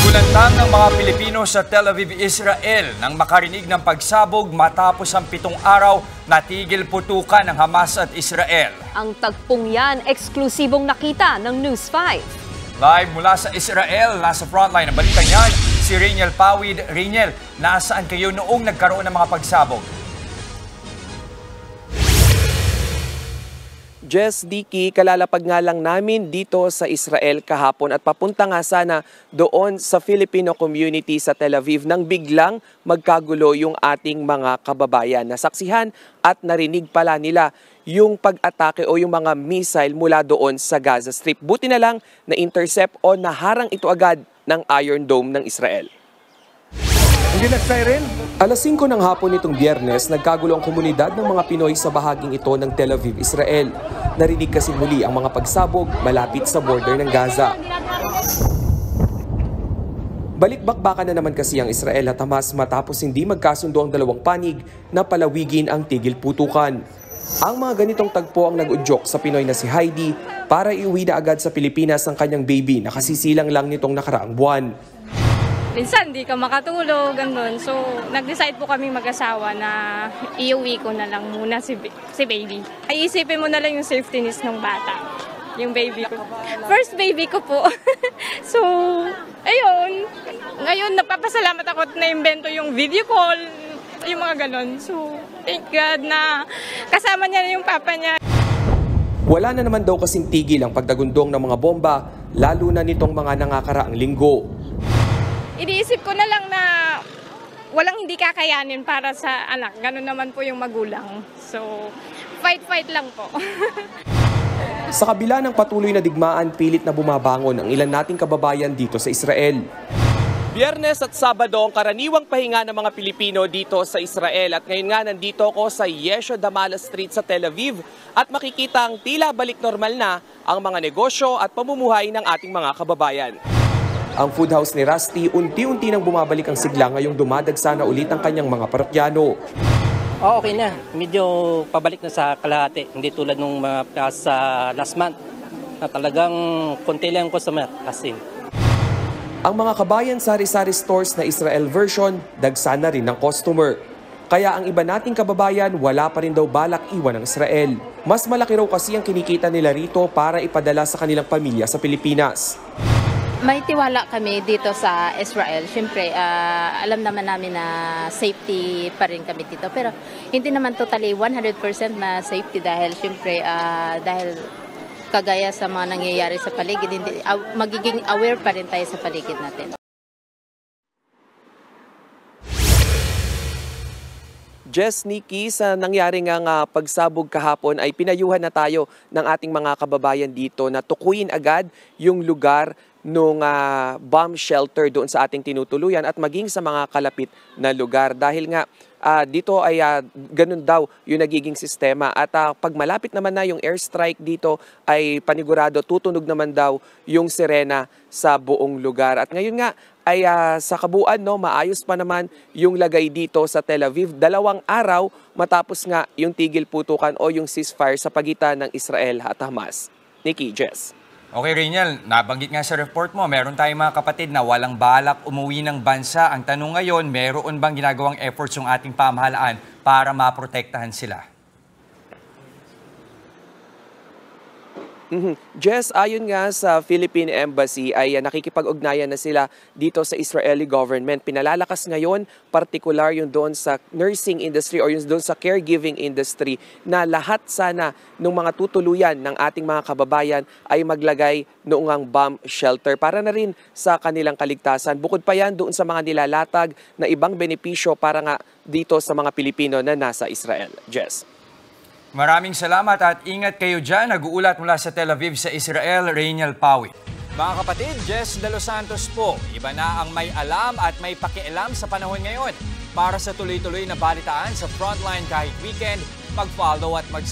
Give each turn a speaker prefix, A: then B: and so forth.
A: Nagulantang ng mga Pilipino sa Tel Aviv, Israel nang makarinig ng pagsabog matapos ang 7 araw na tigil putukan ng Hamas at Israel.
B: Ang tagpong yan, eksklusibong nakita ng News 5.
A: Live mula sa Israel, nasa frontline ng balitang yan, si Rainiel Pawid. Rainiel, nasaan kayo noong nagkaroon ng mga pagsabog?
C: Jess, Dicky, kalalapag nga lang namin dito sa Israel kahapon at papunta nga sana doon sa Filipino community sa Tel Aviv nang biglang magkagulo yung ating mga kababayan. Nasaksihan at narinig pala nila yung pag-atake o yung mga missile mula doon sa Gaza Strip. Buti na lang na-intercept o naharang ito agad ng Iron Dome ng Israel.
D: Hindi nag-siren?
C: Alas 5 ng hapon nitong Biyernes, nagkagulo ang komunidad ng mga Pinoy sa bahaging ito ng Tel Aviv, Israel. Narinig kasi muli ang mga pagsabog malapit sa border ng Gaza. Balik-bakbakan na naman kasi ang Israel at Hamas matapos hindi magkasundo ang dalawang panig na palawigin ang tigil putukan. Ang mga ganitong tagpo ang nag-udyok sa Pinoy na si Heidi para iuwi na agad sa Pilipinas ang kanyang baby na kasisilang lang nitong nakaraang buwan.
E: Minsan di ka makatulog, ganun. So, nag-decide po kami mag-asawa na iuwi ko na lang muna si baby. Ay, isipin mo na lang yung safetyness ng bata, yung baby ko. First baby ko po. So, ayun. Ngayon, napapasalamat ako at na-invento yung video call, yung mga ganun. So, thank God na kasama niya na yung papa niya.
C: Wala na naman daw kasing tigil ang pagdagundong ng mga bomba, lalo na nitong mga nangakaraang linggo.
E: Iniisip ko na lang na walang hindi kakayanin para sa anak. Ganun naman po yung magulang. So, fight lang po.
C: Sa kabila ng patuloy na digmaan, pilit na bumabangon ang ilan nating kababayan dito sa Israel. Biyernes at Sabado ang karaniwang pahinga ng mga Pilipino dito sa Israel. At ngayon nga nandito ako sa Yesho Damala Street sa Tel Aviv at makikita ang tila balik normal na ang mga negosyo at pamumuhay ng ating mga kababayan. Ang food house ni Rusty, unti-unti nang bumabalik ang sigla ngayong dumadagsa na ulit ang kanyang mga parokyano.
F: Okay na. Medyo pabalik na sa kalahati. Hindi tulad nung sa last month na talagang konti lang ang customer.
C: Ang mga kabayan sari-sari stores na Israel version, dagsa na rin ng customer. Kaya ang iba nating kababayan, wala pa rin daw balak iwan ng Israel. Mas malaki raw kasi ang kinikita nila rito para ipadala sa kanilang pamilya sa Pilipinas.
G: May tiwala kami dito sa Israel. Siyempre, alam naman namin na safety pa rin kami dito. Pero hindi naman totally 100% na safety dahil siyempre, dahil kagaya sa mga nangyayari sa paligid, magiging aware pa rin tayo sa paligid natin.
C: Jess, Nikki, sa nangyari nga pagsabog kahapon ay pinayuhan na tayo ng ating mga kababayan dito na tukuyin agad yung lugar nung bomb shelter doon sa ating tinutuluyan at maging sa mga kalapit na lugar. Dahil nga dito ay ganun daw yung nagiging sistema at pag malapit naman na yung airstrike dito ay panigurado tutunog naman daw yung sirena sa buong lugar. At ngayon nga ay sa kabuuan maayos pa naman yung lagay dito sa Tel Aviv 2 araw matapos nga yung tigil putukan o yung ceasefire sa pagitan ng Israel at Hamas. Nikki, Jess.
A: Okay, Rainiel, nabanggit nga sa report mo, meron tayong mga kapatid na walang balak umuwi ng bansa. Ang tanong ngayon, meron bang ginagawang efforts yung ating pamahalaan para maprotektahan sila?
C: Jess, ayon nga sa Philippine Embassy ay nakikipag-ugnayan na sila dito sa Israeli government. Pinalalakas ngayon, particular yung doon sa nursing industry or yung doon sa caregiving industry na lahat sana ng mga tutuluyan ng ating mga kababayan ay maglagay noong bomb shelter para na rin sa kanilang kaligtasan. Bukod pa yan doon sa mga nilalatag na ibang benepisyo para nga dito sa mga Pilipino na nasa Israel. Jess.
A: Maraming salamat at ingat kayo dyan. Nag-uulat mula sa Tel Aviv sa Israel, Rainiel Pawid. Mga kapatid, Jess De Los Santos po. Iba na ang may alam at may pakialam sa panahon ngayon. Para sa tuloy-tuloy na balitaan sa Frontline kahit weekend, mag-follow at mag-subscribe.